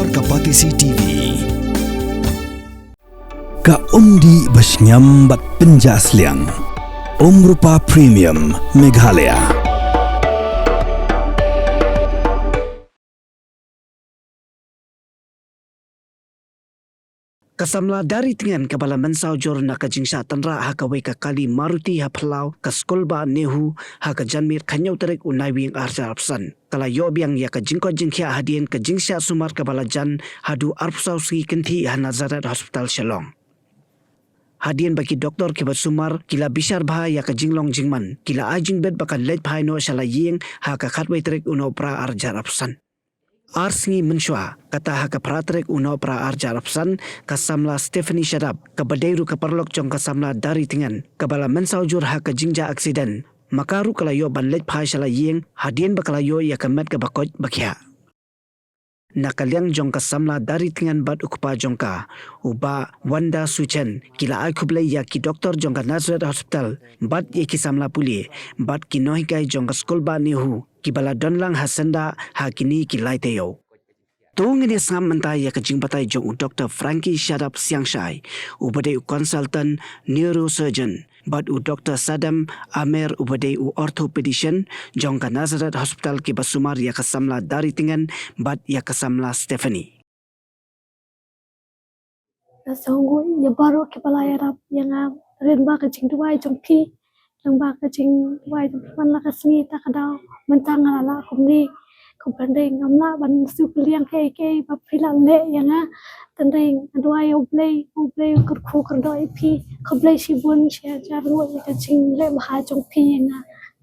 War Kapatisi TV. Ka undi basnyam bat penjasliang. Rupa Premium Meghalaya. Kasamla dari tingan kabala mensau jor na kajingsa tanra ha kawai ka kali Maruti ha phalau ka skolba nehu ha ka janmir khanyau tarik unai wing arsa arpsan kala yobiang ya ka jingko jingkhia hadien ka jingsa sumar kabala jan hadu arpsau ski kenti ha Nazaret Hospital Shillong. Hadien bagi doktor kibat sumar kila bishar bha ya ka jinglong jingman kila ajing bed baka lej bhai no shala ying ha ka khatwai tarik uno pra arjar arpsan. Arsingi mensyua kata haka pratrek uno pra arja rapsan kasamla Stephanie Shadab kabadairu kaparlok jong kasamla dari tingan kabala mensaujur haka jingja aksiden makaru kalayo ban lej phai shala yeng hadien bakalayo ya kamet ka bakoj bakya nakaliang jong kasamla dari tingan bat ukupa jongka uba Wanda Suchen kila ai kublai ya ki doktor jong ka Nazaret Hospital bat ye ki samla puli bat ki nohikai jong ka skolba nihu kibala donlang hasenda hakini kilai teo. Tung ini sam mentai ya kejing batai jong Dr. Frankie Shadab Siangshai, ubadai konsultan neurosurgeon, bad Dr. Sadam Amer ubadai orthopedician jong ka Nazaret Hospital kibasumar ya kasamla dari tingan bad ya kasamla Stephanie. Sungguh ya baru kepala Arab yang renba kejing dua jong pi yang ba kejing dua jong man la kasmi ta kadau mentang ala kumni kumpandeng amla ban supliang ke ba pilan le yang tandeng dua oblei kurku kerdo pi koblei sibun sia jaru kejing le ba jong pi yang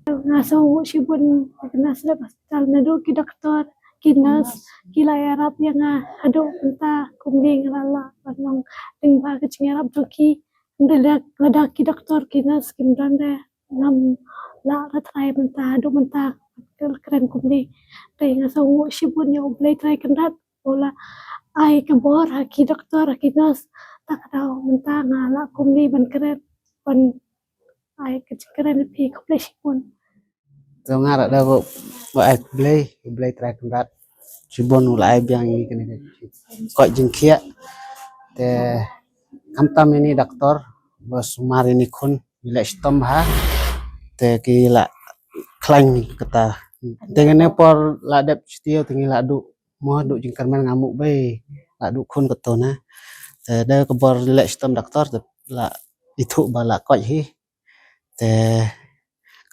ngaso sibun nasle pasal nadu ki doktor kinas kila Arab yang adu entah kumning lala panong tingba kecing Arab joki ndelak ladaki doktor kinas kimdande ngam la ratrai mentah adu mentah keren kumni teng aso shibun yo blay trai kendat bola ai kebor haki doktor kinas tak tahu mentah ngala kumni ban keren ban ai keren pi kople shibun Zongar ada bu blay try kendat sibon ulai biang ini kene kok jengkia te kamtam ini doktor bos sumar ini kun bila stom ha te kila klang kata dengan por ladap stio tinggal adu mo adu jengkar man ngamuk bay adu kun ketona te da kebor bila stom doktor te la itu bala kok hi te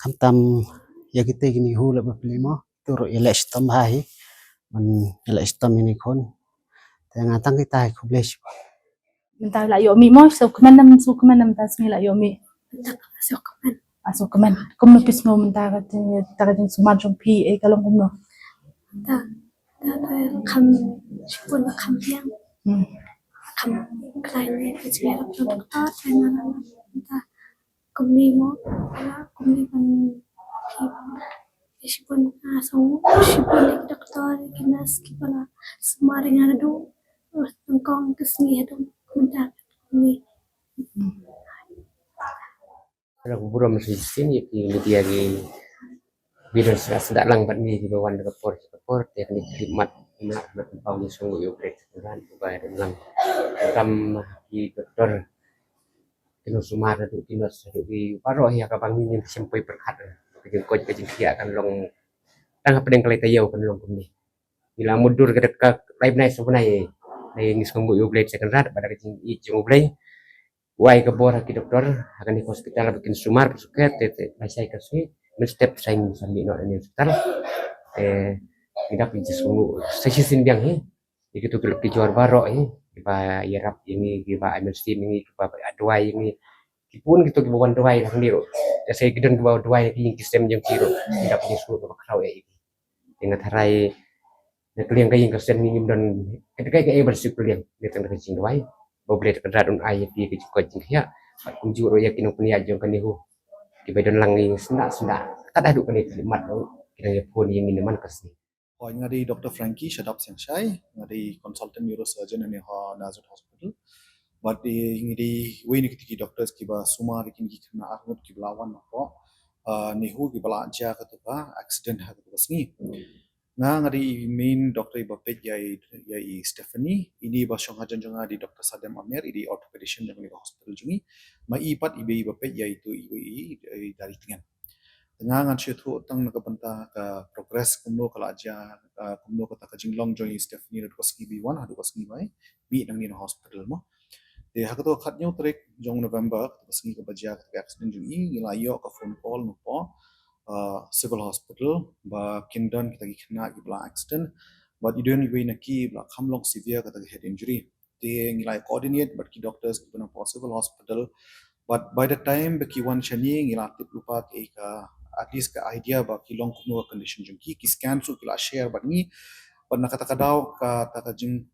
kamtam ya kita gini hu la bapelimo turu ila stom ha hi man ila stom ini kon tengah tang kita kubles Mentah la yomi mo so kuman tas mi la yomi so kuman kum pis mo mentah ka tin sumar jong pi e kalong kum no ta kam shibun kam yang kam klein kecil Arab doktor dengan ta kumni mo kumni ban shibun aso shibun doktor kinas kipala sumari ngadu tengkong kesni adu mentah kumni Kalau kubur masih sini di media di video sudah lang bat ni di bawah kapor dia ni khidmat nak bau ni sungguh yo break kan ubah dan lang kam di dokter kino sumar tu kino di paro ya ka bang ni sampai berkat ke jeng kia kan long tang apa yang kalai tayo kan long kumni bila mundur ke dekat live night sebenarnya ni sungguh yo break second rat pada jeng break wai ke bor ki doktor akan di hospital bikin sumar suket tete saya kasih step saing sambil no di hospital tidak pinjam sungguh sesin biang begitu gelap di jual barok kita yarap ini kita emergency ini kita dua ini pun gitu kita bawa dua yang diru saya gedon bawa dua yang sistem yang kiro tidak punya sungguh ke kau ini dengan harai nak liang kayak kesen ini dan ketika kayak bersyukur liang dia tengah kecing dua boleh terkerat un ayat dia kecil ya kunjung yakin punya jong kan nihu di badan langi sendak kada adu kan kalimat kira pun yang minuman kasih Oh, ngadi Dr. Frankie Shadab Siangshai, ngadi consultant neurosurgeon in Nazaret Hospital. But ngadi we ni kiti doctors kiba sumar kini kena armut kiblawan apa nihu kibala aja katuba accident ha katuba sni. ngari main doktor bapet yai Stephanie ini basong hajan jonga di Dr. Sadam Amer di orthopedician yang di hospital jungi ma ipat ibe bapet yaitu ibe dari tingan tengah ngan syutu tang nak benta ka progress kumno kala aja kumno kata ka jinglong join Stephanie rat koski B1 hadu koski bai bi nang ni hospital mo de hakato khatnyo trek jong November koski ka baja ka accident jungi ilayo ka phone call no po civil hospital ba kindan kita gi kena gi bla accident but you don't even ki bla khamlong severe kata head injury they ngilai coordinate but ki doctors ki bana possible hospital but by the time beki wan chani ngila tip lupa ke ka at least ka idea ba ki long kuno condition jung ki scan su kila share but ni but na kata kadau ka ta jing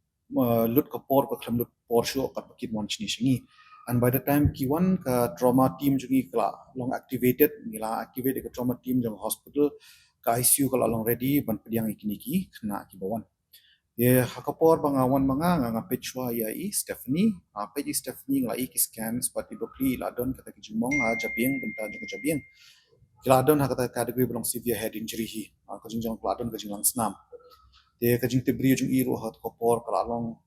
lut ka por ka khlam lut por shu ka ki mon chini shingi and by the time Q1 ka trauma team jungi kala long activated ngila activate ka trauma team jong hospital ka ICU kala long ready ban pediang ikini ki kena ki bawan ye hakapor bangawan manga nga pechwa ya Stephanie page Stephanie ngla ki scans pati bokli la don kata ki jumong jabing benta jong jabing kila don hakata category belong severe head injury hi ka jingjong kala don ka jinglang snam de ka jing tibri jung iru hat kopor kala long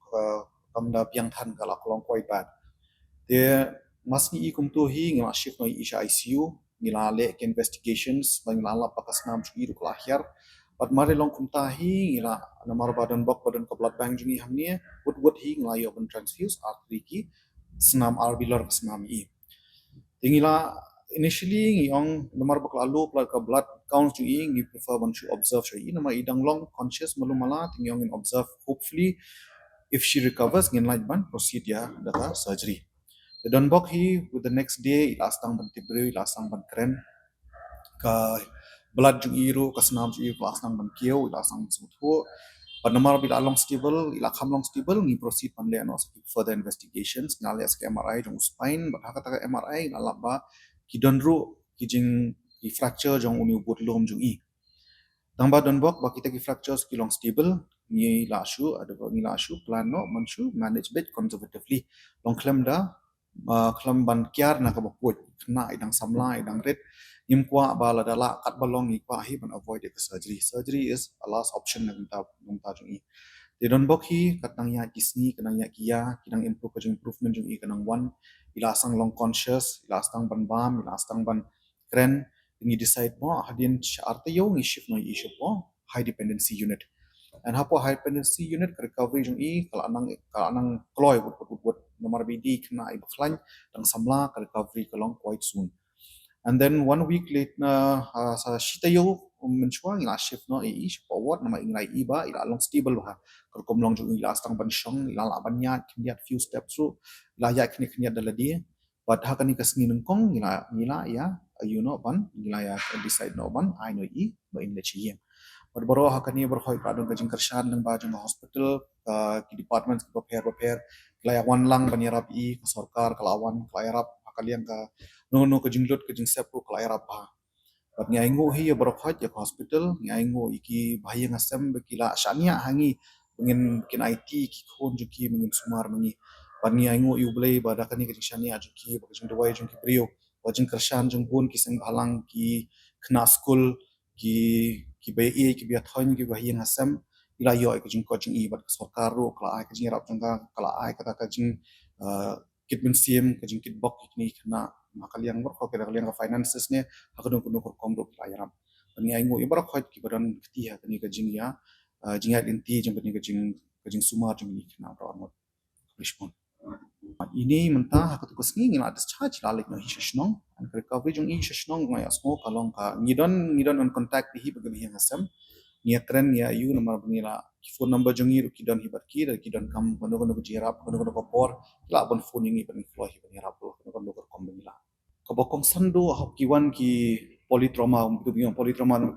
kamda piang than kala long quite bad de masni ikum tu hi ngila shift no isha ICU ngila le investigations ngila la pakas nam chu iru lahir but mari long kumta hi ngila namar badan bok badan ka blood bank jungi hamni wood hi ngila yo ban transfuse artery ki snam alveolar snam i ngila initially ngiyong namar bok lalu blood count chu i ngi prefer ban chu observe chu i nama idang long conscious malumala ngiyong in observe hopefully if she recovers ngin like ban proceed ya data surgery. The Dunbok hi with the next day ilasang ban tibri ilasang ban kren ka blood jung iru ka snam ju iru ilasang ban kieu ilasang suthu panamar bila long stable ila kham long stable ngi proceed pan le no further investigations ngale as MRI jung spine ba hakata MRI ngalaba ki donru ki jing ki fracture jung uni but lom jung i tangba Dunbok ba kita ki fractures ki long stable ngi lashu ada ngi lashu plan no manshu manage bit conservatively long claim da kelam ban kiar na kabaput kena idang samla idang red imkwa bala dala kat balong ikwa hi ban avoid the surgery is a last option na bunta jungi they don't book hi katang ya kisni kanang ya kia kinang improvement jungi kanang one ilasang long conscious ilasang ban bam ilasang ban kren ini decide mo hadin arte yo ngi shift no issue po high dependency unit and hapo high dependency unit recovery jungi kala anang kloy buat nomor BD kena ibaklan dan samla ka recovery kalong quite soon and then 1 week later sa shitayo menchuang ila shift no forward nama ingai iba ila long stable ha kerkom long jung ila stang ban shong ila la banyak kiat few steps through ila ya kini daladi but hakani kasngi nungkong ila ya ban ila ya decide no ban I know ba in the chiem berbaro hakani berkhoi kadon kajing kershan nang ba jung hospital ki department ki prepare layak wan lang banirap i ke sarkar kelawan kelayarap kalian ka no ke jinglut ke jing sepu kelayarap ha bat ngaingo hi ya berkhoi ya hospital ngaingo iki bahaya ngasem bekila syania hangi mungkin IT ki khon juki mungkin sumar mengi bat ngaingo yu blai badakani ke jing syania juki ba jing dawai jing ki brio ba jing kershan jing bun ki seng balang ki kena school ki BE ki biathon ki bahaya ngasem ila yo ke jing coaching i bat sarkar ro kala ai ke jing rap jangka kala ai kata ke jing kit mensim ke jing kit bok ni kena makaliang ber ko kaliang ka finances ne hakadon kuno ko komro kala yaram ni ai ngo ibar khot ki badan kti ha ni ke jing ya jing at inti jing ke jing suma jing ni kena ro amot respond ini mentah hakatu kesngi ngila discharge lalik no hishnong and recovery jung i hishnong ngai asmo kalong ka ngidon on contact hi bagani hasam nia keren ya yu nomor bengila phone number jungi kidon hibat ki dan kidon kam kono jirap kono kopor la bon phone ngi ban flow hi ban yarap kono kom bengila kabokong sando kiwan ki polytrauma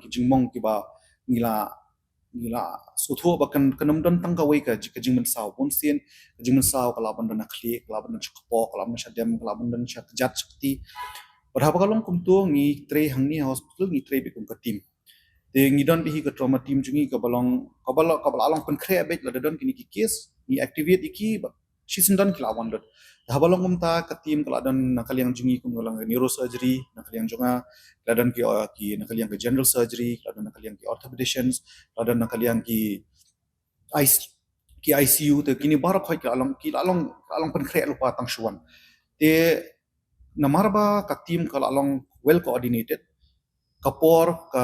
ki jingmong ki ba ngila sotho bakan kanam don tangkawai ka jingmen saw pun sien jingmen saw kala ban dan khli kala ban chakpo kala ban shadem kala ban dan jat sakti berapa kalong kumtu ngi tre hangni hospital ngi tre bikum ka team de ngidon bihi ke trauma team jungi ke balong along pen kre abet la dadon kini ki case ni activate iki She sendan kila wondered. Habalong kumta ka team kaladan nakaliang jungi kum ngalang neurosurgery, nakaliang junga, kaladan ki nakaliang ki general surgery, kaladan nakaliang ki orthopedicians, kaladan nakaliang ki ICU te kini barak khoi ki along pen kre lupa tang shuan. Te namarba ka team along well coordinated, kapor ka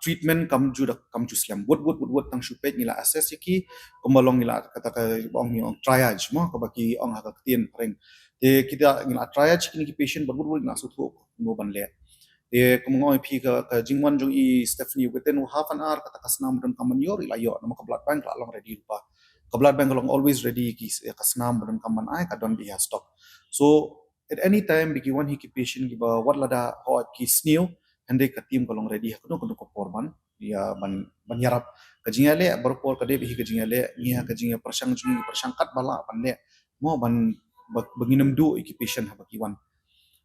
treatment kam juslam buat tang shupet nila assess yaki kumalong nila kata ka ong yung triage mo ka baki ong haka tien reng te kita nila triage kini ki patient buat na sutu mo banle te kumongoy pi ka jingwan jong i Stephanie within half an hour kata kasnam dan kaman yor ila yo nama ka blood bank la long ready pa ka blood bank long always ready ki kasnam dan kaman ai ka don bi stock so at any time bigi one hiki patient giba wat lada hot ki snew hande ka team kalong ready hakno kuno ko porban dia ban yarap kajingale berpor kade bihi kajingale ngia kajinga persangkat bala panle mo ban banginem du iki patient habakiwan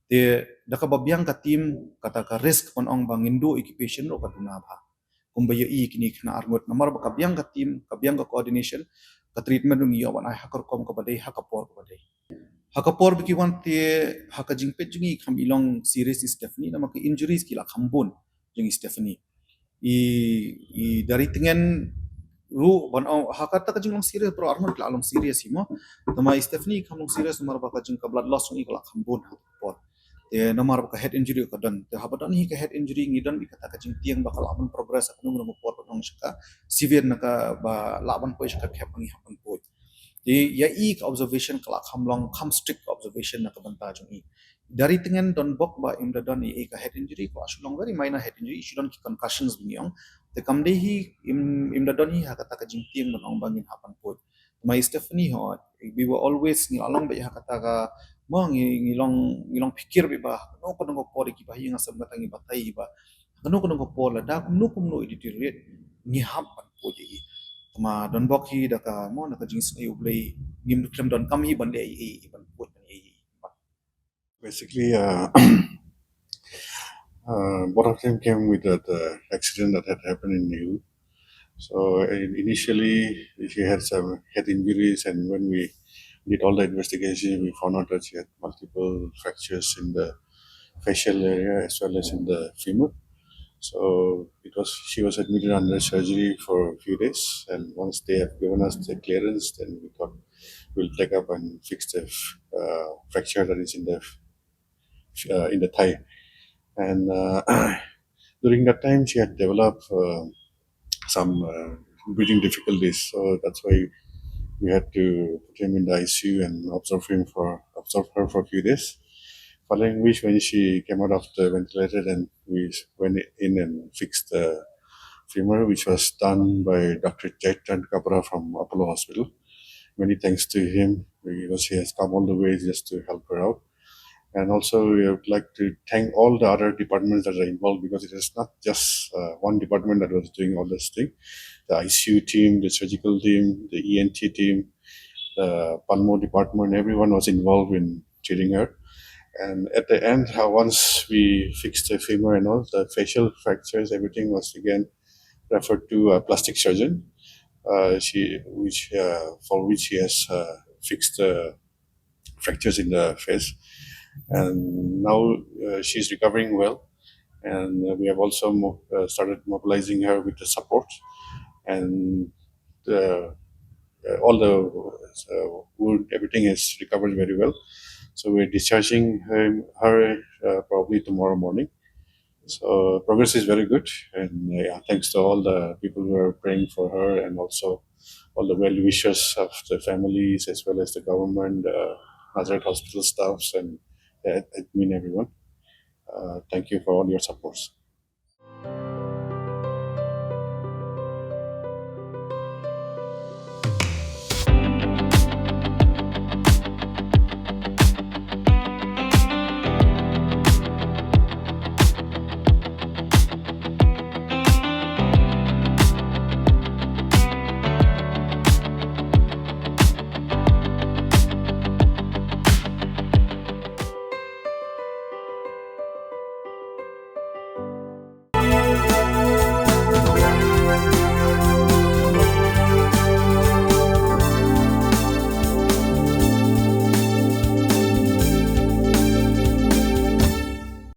te daka babyang ka team kata ka risk on ong bangindu iki patient ro kaduna ba kumbaya i kini kna arngot namar ba kabyang ka team kabyang ka coordination ka treatment ng iyo wan ai hakor kom ka badai hakapor ka badai hakapor bikiwan te hakajing pet jungi kam ilong serious Stephanie nama ke injuries kila khambun jungi Stephanie i dari tengen ru ban hakata kajing long serious pro armor kila long serious himo tama Stephanie kam long serious namar ba kajing ka blood loss jungi kila khambun hakapor te namar ka head injury ka dan te habadan hi ka head injury ngidan bi kata kajing tiang bakal aman progress akno ngro por potong shaka severe naka ba laban po shaka khapangi hapan po di ya ik observation kelak hamlong kam strict observation nak banta jungi dari tengen don bok ba imda don i ka head injury ko asulong very minor head injury issue don ki concussions biniong te kam de hi imda don hi hakata ka jingtiang don ong bangin hapan po my Stephanie ho we were always ni along ba hakata ka mo ngilong pikir ba no ko ngo por ki ba hi ngasam batangi batai ba no ko ngo por la da no deteriorate ni hapan po ji ma don bok hi daka mo na kajing snai ublei ngim klem don kam hi bande i ban put ni basically both of them came with that accident that had happened in Niu. So initially she had some head injuries, and when we did all the investigation we found out that she had multiple fractures in the facial area as well as in the femur. So she was admitted under surgery for a few days, and once they have given us the clearance, then we thought we'll take up and fix the fracture that is in the thigh. And during that time, she had developed some breathing difficulties, so that's why we had to put him in the ICU and observe her for a few days. Following which, when she came out of the ventilator, then we went in and fixed the femur, which was done by Dr. Chaitan Kabra from Apollo Hospital. Many thanks to him, because he has come all the way just to help her out. And also, we would like to thank all the other departments that are involved, because it is not just one department that was doing all this thing. The ICU team, the surgical team, the ENT team, the pulmo department, everyone was involved in treating her. And at the end, once we fixed the femur and all, the facial fractures, everything was again referred to a plastic surgeon, for which he has fixed the fractures in the face. And now she's recovering well. And we have also started mobilizing her with the support. And all the wound, everything is recovered very well. So we're discharging her probably tomorrow morning. So progress is very good, and thanks to all the people who are praying for her, and also all the well wishers of the families as well as the government, Nazareth Hospital staffs, and admin everyone. Thank you for all your supports.